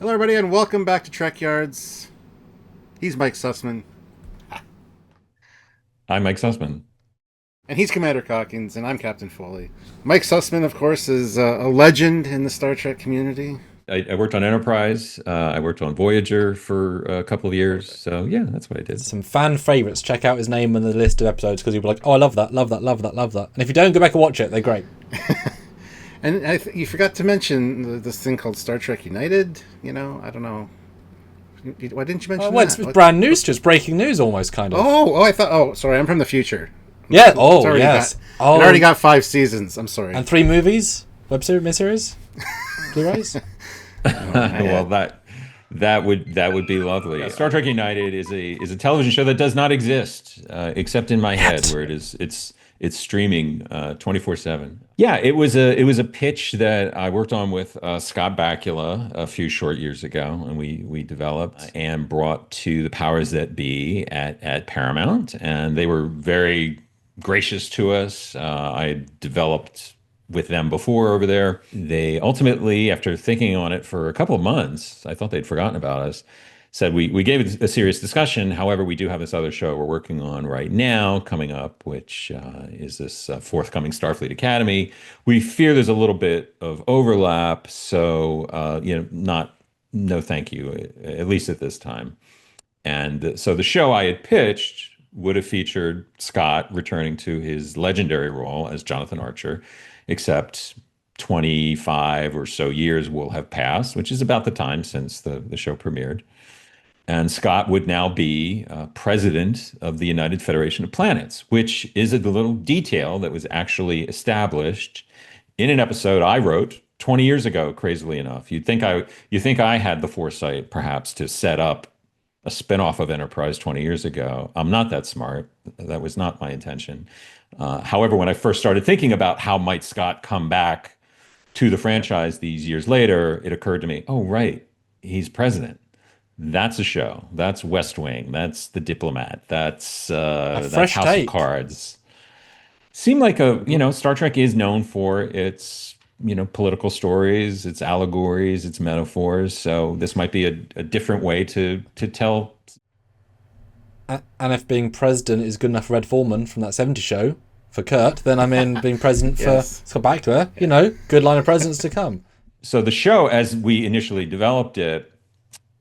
Hello, everybody, and welcome back to Trekyards. He's Mike Sussman, I'm Mike Sussman. and he's Commander Calkins, and I'm Captain Foley. Mike Sussman, of course, is a legend in the Star Trek community. I worked on Enterprise. I worked on Voyager for a couple of years. So yeah, that's what I did. Some fan favorites. Check out his name on the list of episodes because you'll be like, oh, I love that, love that, love that, love that. And if you don't, go back and watch it. They're great. And you forgot to mention this thing called Star Trek United. I don't know. Why didn't you mention Well, that? it's brand news, just breaking news almost, kind of. I thought. Oh, sorry, I'm from the future. Yeah, It's already yes. It already got 5 seasons. I'm sorry. And 3 movies? Web series, miniseries? Blu-rays? Well, that would be lovely. Star Trek United is a television show that does not exist except in my head, where it's streaming 24/7. Yeah, it was a pitch that I worked on with Scott Bakula a few short years ago, and we developed and brought to the powers that be at Paramount, and they were very gracious to us. I had developed with them before over there. They ultimately, after thinking on it for a couple of months, I thought they'd forgotten about us, said we gave it a serious discussion. However, we do have this other show we're working on right now coming up, which is this forthcoming Starfleet Academy. We fear there's a little bit of overlap, so no thank you, at least at this time. And so the show I had pitched would have featured Scott returning to his legendary role as Jonathan Archer, except 25 or so years will have passed, which is about the time since the show premiered. And Scott would now be president of the United Federation of Planets, which is a little detail that was actually established in an episode I wrote 20 years ago, crazily enough. You think I had the foresight perhaps to set up a spinoff of Enterprise 20 years ago. I'm not that smart. That was not my intention. However, when I first started thinking about how might Scott come back to the franchise these years later, it occurred to me, oh, right, he's president. That's a show. That's West Wing. That's The Diplomat. That's fresh House of take. Cards. Seemed like Star Trek is known for its political stories, its allegories, its metaphors. So this might be a different way to tell. And if being president is good enough for Red Foreman from that 70s show for Kurt, then I'm in being president for... Yes. Let's go back to her. Good line of presidents to come. So the show, as we initially developed it,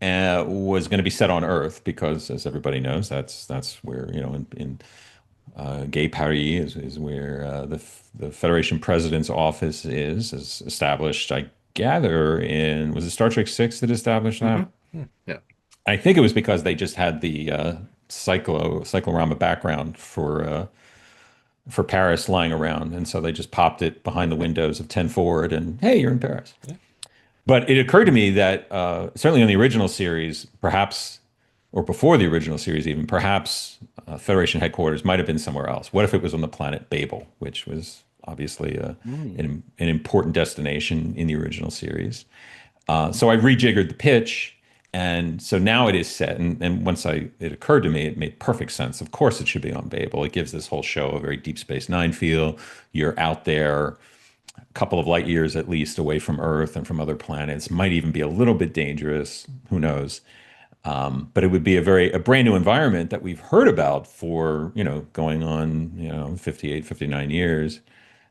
was going to be set on Earth because, as everybody knows, that's where in Gay Paris is where the Federation President's office is established. I gather was it Star Trek 6 that established that? Yeah. I think it was because they just had the cyclorama background for Paris lying around, and so they just popped it behind the windows of 10 Forward, and hey, you're in Paris. Yeah. But it occurred to me that certainly on the original series, perhaps, or before the original series even, perhaps Federation headquarters might have been somewhere else. What if it was on the planet Babel, which was obviously an important destination in the original series? So I rejiggered the pitch, and so now it is set. And once it occurred to me, it made perfect sense. Of course, it should be on Babel. It gives this whole show a very Deep Space Nine feel. You're out there, a couple of light years at least away from Earth and from other planets. Might even be a little bit dangerous. Who knows? But it would be a brand new environment that we've heard about for going on 58, 59 years,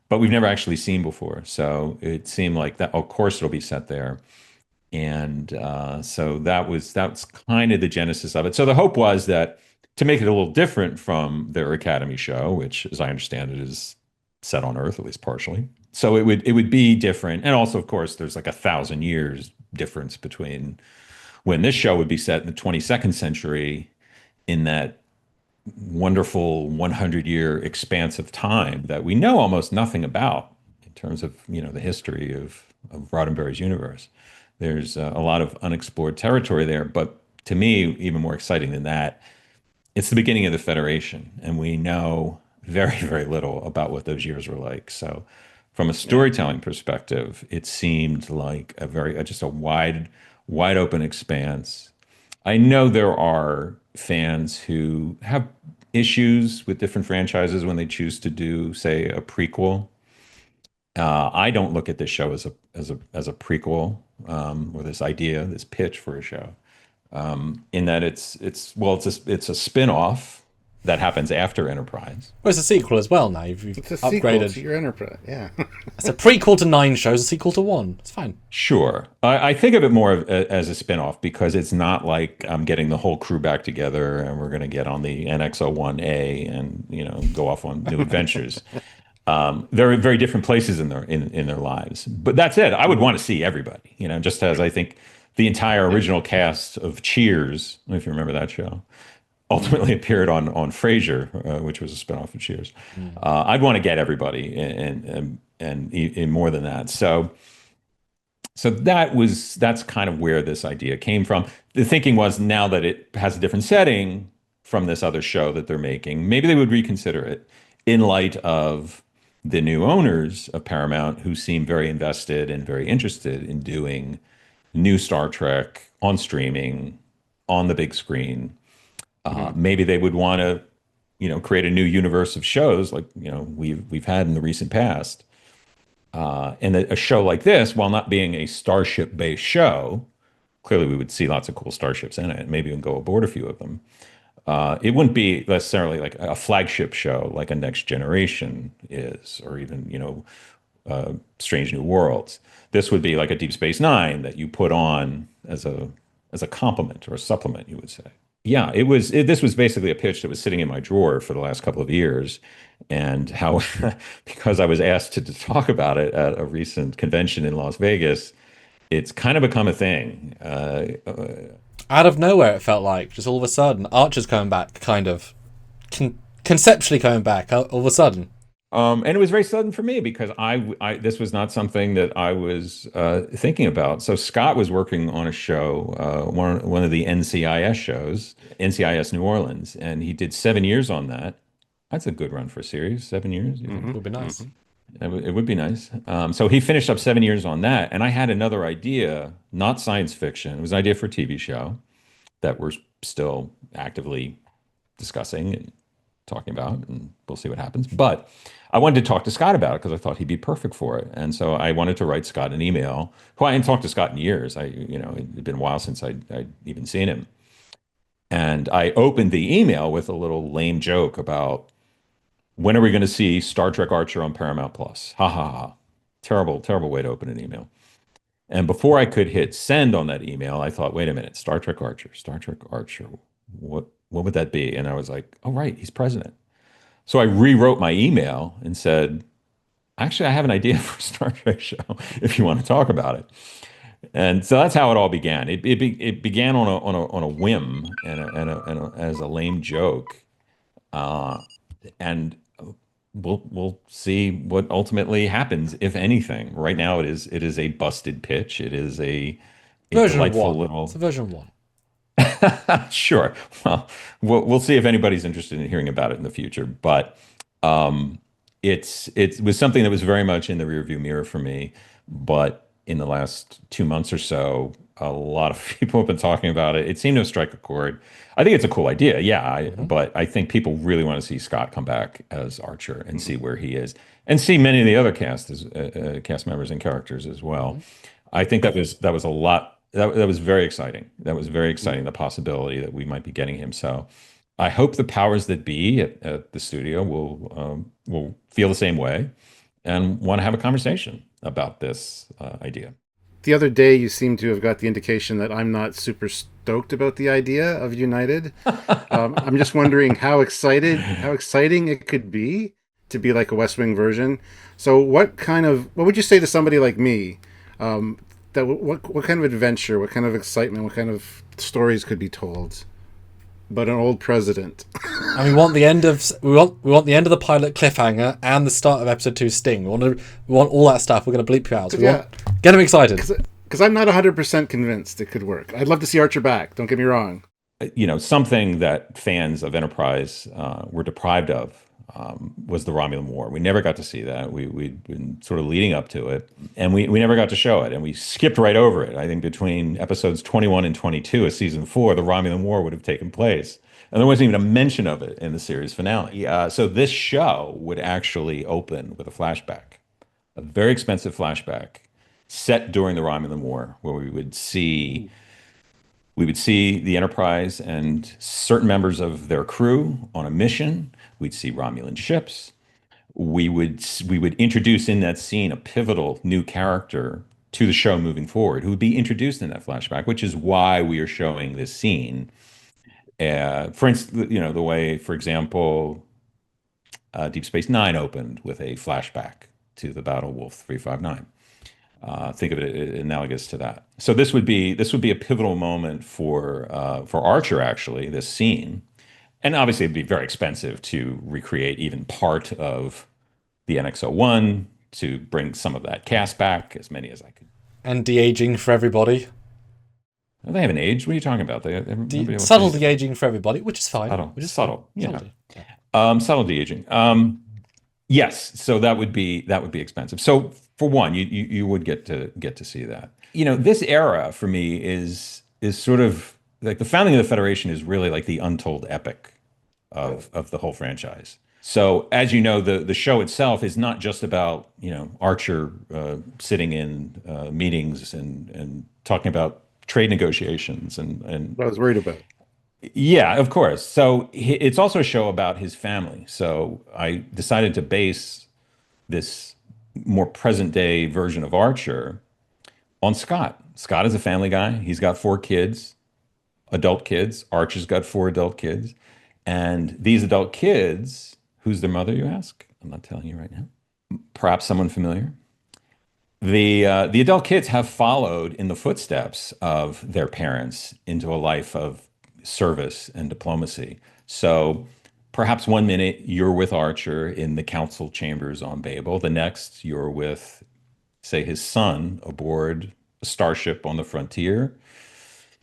but we've never actually seen before. So it seemed like that. Of course, it'll be set there. And so that's kind of the genesis of it. So the hope was that to make it a little different from their Academy show, which, as I understand it, is set on Earth, at least partially. So it would be different. And also, of course, there's like 1,000 years difference between when this show would be set in the 22nd century in that wonderful 100-year expanse of time that we know almost nothing about in terms of the history of Roddenberry's universe. There's a lot of unexplored territory there, but to me, even more exciting than that, it's the beginning of the Federation, and we know very, very little about what those years were like. So from a storytelling perspective, it seemed like just a wide open expanse. I know there are fans who have issues with different franchises when they choose to do, say, a prequel. I don't look at this show as a prequel. or this idea, this pitch for a show, in that it's a spin-off that happens after Enterprise. Well, it's a sequel as well now. You've It's a upgraded. sequel to your Enterprise. Yeah. It's a prequel to 9 shows, a sequel to 1. It's fine. Sure. I think of it more as a spin-off because it's not like I'm getting the whole crew back together and we're going to get on the NX-01A and, go off on new adventures. They're in very different places in their lives. But that's it. I would want to see everybody, just as I think the entire original cast of Cheers, if you remember that show, ultimately appeared on Frasier, which was a spinoff of Cheers. I'd want to get everybody and more than that. So that's kind of where this idea came from. The thinking was, now that it has a different setting from this other show that they're making, maybe they would reconsider it in light of the new owners of Paramount, who seem very invested and very interested in doing new Star Trek on streaming, on the big screen. Maybe they would want to, create a new universe of shows like we've had in the recent past. And a show like this, while not being a starship-based show, clearly we would see lots of cool starships in it. Maybe even go aboard a few of them. It wouldn't be necessarily like a flagship show like a Next Generation is, or even Strange New Worlds. This would be like a Deep Space Nine that you put on as a complement or a supplement, you would say. Yeah, this was basically a pitch that was sitting in my drawer for the last couple of years, and how because I was asked to talk about it at a recent convention in Las Vegas, it's kind of become a thing. Out of nowhere, it felt like, just all of a sudden, Archer's coming back, kind of conceptually coming back all of a sudden. And it was very sudden for me because I this was not something that I was thinking about. So Scott was working on a show, one of the NCIS shows, NCIS New Orleans, and he did 7 years on that. That's a good run for a series, 7 years. It would be nice. It would be nice. So he finished up 7 years on that, and I had another idea, not science fiction. It was an idea for a TV show that we're still actively discussing and talking about, and we'll see what happens. But I wanted to talk to Scott about it because I thought he'd be perfect for it. And so I wanted to write Scott an email, who I hadn't talked to Scott in years. It'd been a while since I'd even seen him. And I opened the email with a little lame joke about, when are we going to see Star Trek Archer on Paramount Plus? Ha ha ha. Terrible, terrible way to open an email. And before I could hit send on that email, I thought, wait a minute, Star Trek Archer. What would that be? And I was like, oh, right, he's president. So I rewrote my email and said, actually, I have an idea for a Star Trek show if you want to talk about it. And so that's how it all began. It began on a whim and as a lame joke. And we'll see what ultimately happens, if anything. Right now, it is a busted pitch. It is a version delightful 1. little. It's a version 1. Sure. Well, we'll see if anybody's interested in hearing about it in the future. But it was something that was very much in the rearview mirror for me. But in the last 2 months or so, a lot of people have been talking about it. It seemed to strike a chord. I think it's a cool idea, yeah. But I think people really want to see Scott come back as Archer and see where he is, and see many of the other cast members and characters as well. I think that was a lot. That was very exciting. That was very exciting. The possibility that we might be getting him. So I hope the powers that be at the studio will feel the same way and want to have a conversation about this idea. The other day, you seem to have got the indication that I'm not super stoked about the idea of United. I'm just wondering how exciting it could be to be like a West Wing version. So what would you say to somebody like me? What kind of adventure, what kind of excitement, what kind of stories could be told about an old president? And we want the end of the pilot cliffhanger and the start of episode 2 sting. We want all that stuff. We're going to bleep you out. So get them excited. Because I'm not 100% convinced it could work. I'd love to see Archer back. Don't get me wrong. Something that fans of Enterprise were deprived of was the Romulan War. We never got to see that. We'd been sort of leading up to it, and we never got to show it, and we skipped right over it. I think between episodes 21 and 22 of season 4, the Romulan War would have taken place, and there wasn't even a mention of it in the series finale. So this show would actually open with a flashback, a very expensive flashback, set during the Romulan War, where we would see the Enterprise and certain members of their crew on a mission. We'd see Romulan ships. We would introduce in that scene a pivotal new character to the show moving forward, who would be introduced in that flashback, which is why we are showing this scene. For instance, the way, for example, Deep Space Nine opened with a flashback to the Battle Wolf 359. Think of it analogous to that. So this would be a pivotal moment for Archer, actually, this scene. And obviously it'd be very expensive to recreate even part of the NX-01, to bring some of that cast back, as many as I could. And de-aging for everybody. Well, they haven't aged. What are you talking about? Subtle de-aging for everybody, which is fine. Subtle. Which is subtle. fine. Yeah. Subtle de-aging. Yes. So that would be expensive. So for one, you would get to see that. This era for me is sort of like the founding of the Federation is really like the untold epic of the whole franchise. So as you know, the show itself is not just about Archer sitting in meetings and talking about trade negotiations and I was worried about. Yeah, of course. So it's also a show about his family. So I decided to base this more present day version of Archer on Scott. Scott is a family guy. He's got 4 kids, adult kids. Archer's got 4 adult kids. And these adult kids, who's their mother, you ask? I'm not telling you right now. Perhaps someone familiar. The adult kids have followed in the footsteps of their parents into a life of service and diplomacy. So perhaps one minute you're with Archer in the council chambers on Babel. The next you're with, say, his son aboard a starship on the frontier.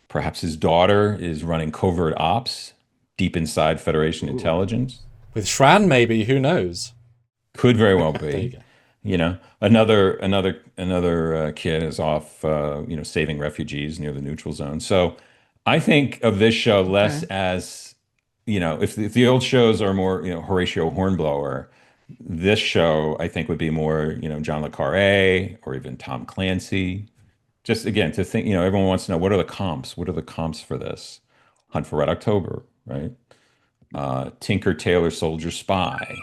Perhaps his daughter is running covert ops deep inside Federation intelligence. With Shran, maybe, who knows? Could very well There you be. go. Another kid is off, saving refugees near the neutral zone. So I think of this show less as, if the old shows are more, Horatio Hornblower, this show I think would be more, John le Carré or even Tom Clancy. Just again to think, everyone wants to know what are the comps? What are the comps for this? Hunt for Red October, right? Tinker Tailor Soldier Spy,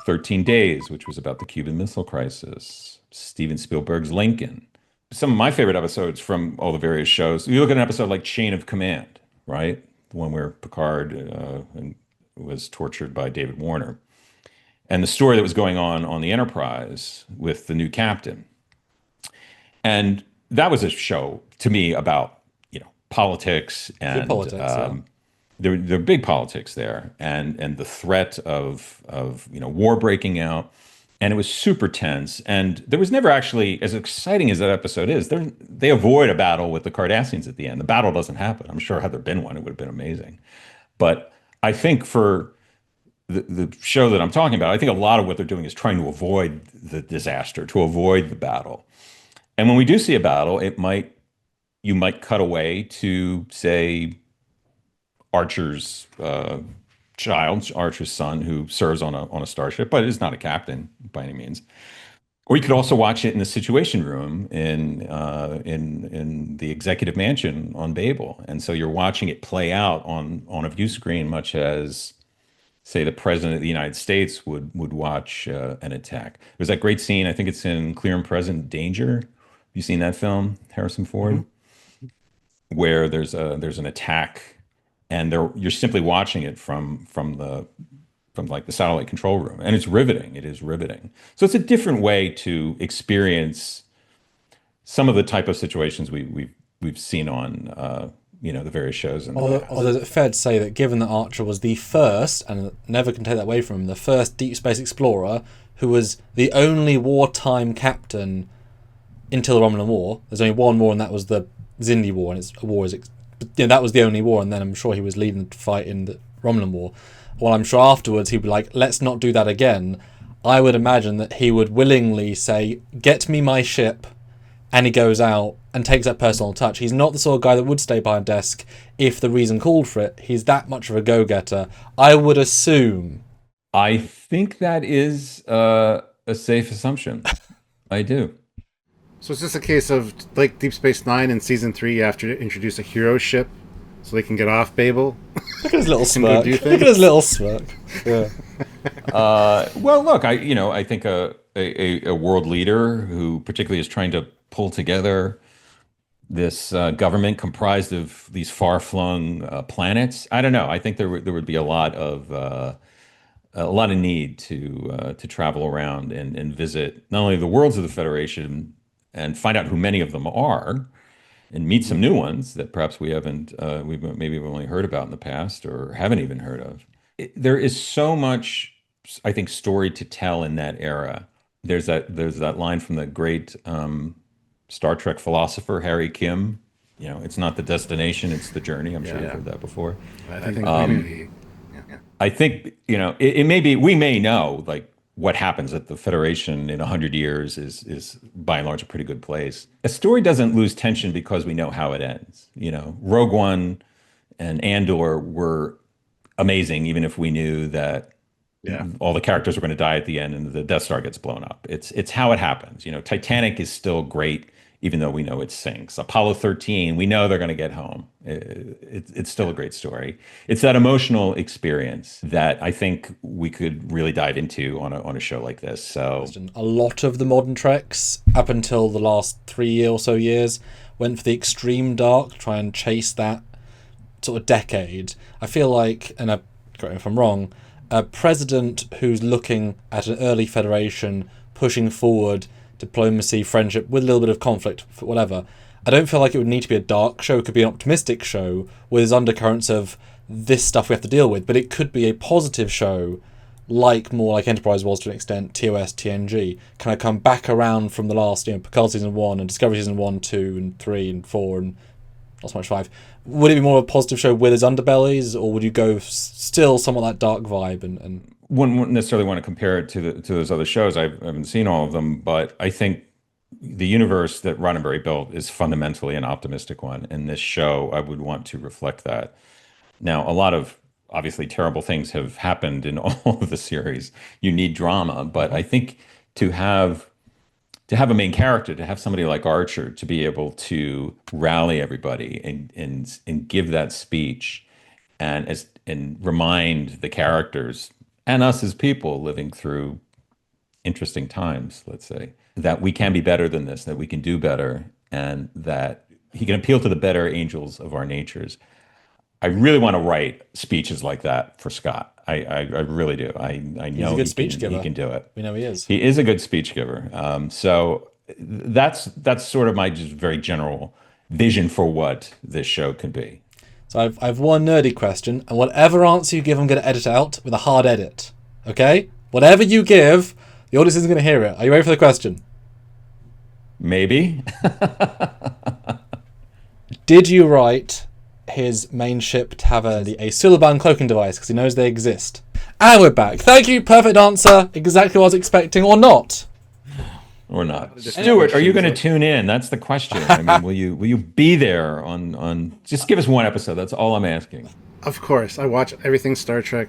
13 Days, which was about the Cuban Missile Crisis, Steven Spielberg's Lincoln. Some of my favorite episodes from all the various shows, you look at an episode like Chain of Command, right? The one where Picard was tortured by David Warner. And the story that was going on the Enterprise with the new captain. And that was a show to me about, politics and there are big politics there, and the threat of war breaking out, and it was super tense. And there was never actually, as exciting as that episode is, they avoid a battle with the Cardassians at the end. The battle doesn't happen. I'm sure had there been one, it would have been amazing. But I think for the show that I'm talking about, I think a lot of what they're doing is trying to avoid the disaster, to avoid the battle. And when we do see a battle, you might cut away to, say, Archer's Archer's son, who serves on a starship, but is not a captain by any means. Or you could also watch it in the Situation Room in the executive mansion on Babel, and so you're watching it play out on a view screen, much as, say, the president of the United States would watch an attack. There's that great scene. I think it's in Clear and Present Danger. Have you seen that film, Harrison Ford? Mm-hmm. Where there's an attack. And you're simply watching it from like the satellite control room, and it's riveting. It is riveting. So it's a different way to experience some of the type of situations we've seen on the various shows. Although it's fair to say that given that Archer was the first, and never can take that away from him, the first deep space explorer who was the only wartime captain until the Romulan War. There's only one war, and that was the Xindi War, and it's a war is. That was the only war, and then I'm sure he was leading the fight in the Romulan War. Well, I'm sure afterwards he'd be like, let's not do that again. I would imagine that he would willingly say, get me my ship, and he goes out and takes that personal touch. He's not the sort of guy that would stay behind a desk if the reason called for it. He's that much of a go-getter, I would assume. I think that is a safe assumption. I do. So it's just a case of, like Deep Space Nine in season 3, you have to introduce a hero ship so they can get off Babel. Look at his little And go smirk. do Look things. at his little smirk. Yeah. Well, look, I think a world leader who particularly is trying to pull together this government comprised of these far-flung planets. I don't know. I think there would be a lot of need to travel around and visit not only the worlds of the Federation and find out who many of them are, and meet some new ones that perhaps we've maybe only heard about in the past or haven't even heard of. There is so much, I think, story to tell in that era. There's that line from the great Star Trek philosopher Harry Kim. It's not the destination, it's the journey. I'm sure you've Yeah. heard that before. I think maybe. Yeah. I think, it may be, we may know like what happens at the Federation in 100 years is by and large a pretty good place. A story doesn't lose tension because we know how it ends. Rogue One and Andor were amazing, even if we knew that Yeah. all the characters were going to die at the end and the Death Star gets blown up. It's how it happens. Titanic is still great, even though we know it sinks. Apollo 13, we know they're going to get home. It's still a great story. It's that emotional experience that I think we could really dive into on a show like this. So A lot of the modern Treks, up until the last 3 or so years, went for the extreme dark, try and chase that sort of decade. I feel like, and correct me if I'm wrong, a president who's looking at an early Federation, pushing forward diplomacy, friendship, with a little bit of conflict, whatever. I don't feel like it would need to be a dark show. It could be an optimistic show with its undercurrents of this stuff we have to deal with, but it could be a positive show, more like Enterprise was to an extent, TOS, TNG. Can I come back around from the last, Picard season 1 and Discovery season 1, 2, and 3, and 4, and not so much 5. Would it be more of a positive show with its underbellies, or would you go still somewhat that dark vibe and wouldn't necessarily want to compare it to those other shows. I haven't seen all of them, but I think the universe that Roddenberry built is fundamentally an optimistic one, and this show I would want to reflect that. Now, a lot of obviously terrible things have happened in all of the series. You need drama, but I think to have a main character, to have somebody like Archer to be able to rally everybody and give that speech and remind the characters and us as people living through interesting times, let's say, that we can be better than this, that we can do better, and that he can appeal to the better angels of our natures. I really want to write speeches like that for Scott. I really do. I know a good speech giver. he can do it. we know he is? He is a good speech giver. So that's sort of my just very general vision for what this show could be. So I've one nerdy question, and whatever answer you give, I'm going to edit out with a hard edit. Okay? Whatever you give, the audience isn't going to hear it. Are you ready for the question? Maybe. Did you write his main ship to have a Suliban cloaking device because he knows they exist? And we're back. Thank you. Perfect answer. Exactly what I was expecting, or not. Or not. Stuart, are you going to tune in? That's the question. I mean, will you be there on just give us one episode. That's all I'm asking. Of course, I watch everything Star Trek,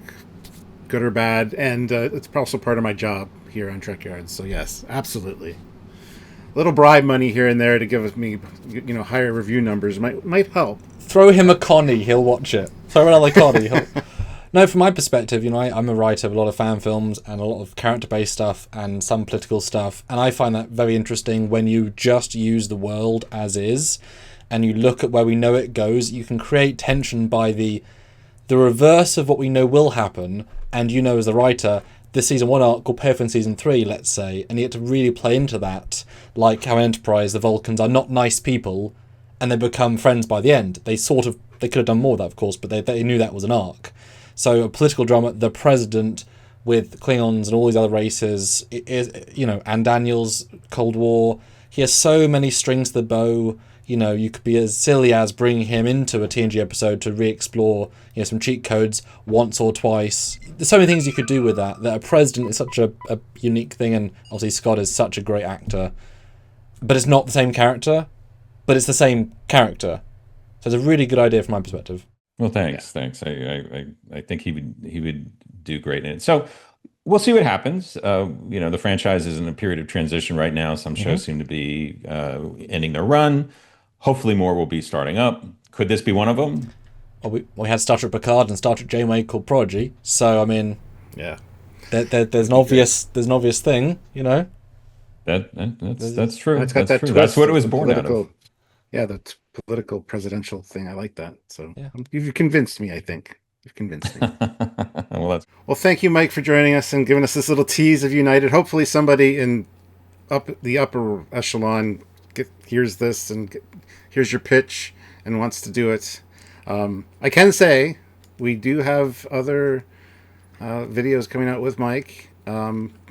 good or bad, and it's also part of my job here on Trekyards. So yes, absolutely. A little bribe money here and there to give me, higher review numbers might help. Throw him a Connie, he'll watch it. Throw another Connie. No, from my perspective, I'm a writer of a lot of fan films and a lot of character-based stuff and some political stuff, and I find that very interesting when you just use the world as is and you look at where we know it goes. You can create tension by the reverse of what we know will happen, and as the writer, this season 1 arc will pay off in season 3, let's say, and you get to really play into that, like how in Enterprise the Vulcans are not nice people and they become friends by the end. They could have done more of that, of course, but they knew that was an arc. So a political drama, the president with Klingons and all these other races, and Daniel's Cold War, he has so many strings to the bow. You could be as silly as bringing him into a TNG episode to re-explore, some cheat codes once or twice. There's so many things you could do with that a president is such a unique thing, and obviously Scott is such a great actor. But it's not the same character, but it's the same character. So it's a really good idea from my perspective. Well, thanks. I think he would do great in it. So we'll see what happens. The franchise is in a period of transition right now. Some shows seem to be ending their run. Hopefully, more will be starting up. Could this be one of them? Well, we had Star Trek Picard and Star Trek Janeway called Prodigy. So I mean, Yeah. there's an obvious thing, you know. That's true. And it's got That's that true. twist. That's what it was the born out of. political- Yeah, the political presidential thing. I like that. So Yeah. you've convinced me, I think. You've convinced me. Well, that's Well, thank you, Mike, for joining us and giving us this little tease of United. Hopefully somebody in the upper echelon hears this and hears your pitch and wants to do it. I can say we do have other videos coming out with Mike,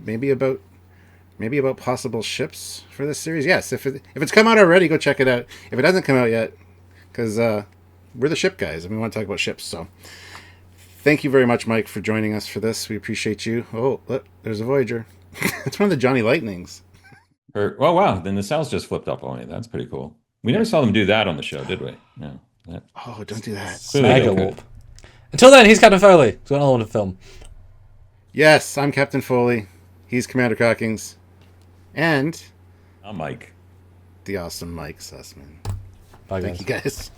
maybe about possible ships for this series. Yes, if it's come out already, go check it out. If it hasn't come out yet, because we're the ship guys and we want to talk about ships. So thank you very much, Mike, for joining us for this. We appreciate you. Oh, look, there's a Voyager. It's one of the Johnny Lightnings. oh wow, then the cells just flipped up on me. That's pretty cool. We never saw them do that on the show, did we? No. Oh, don't do that. Clearly they Mega could. warp. Until then, he's Captain Foley. He's got another one to film. Yes, I'm Captain Foley. He's Commander Cockings. And I'm Mike. the awesome Mike Sussman. Bye, Thank you, guys.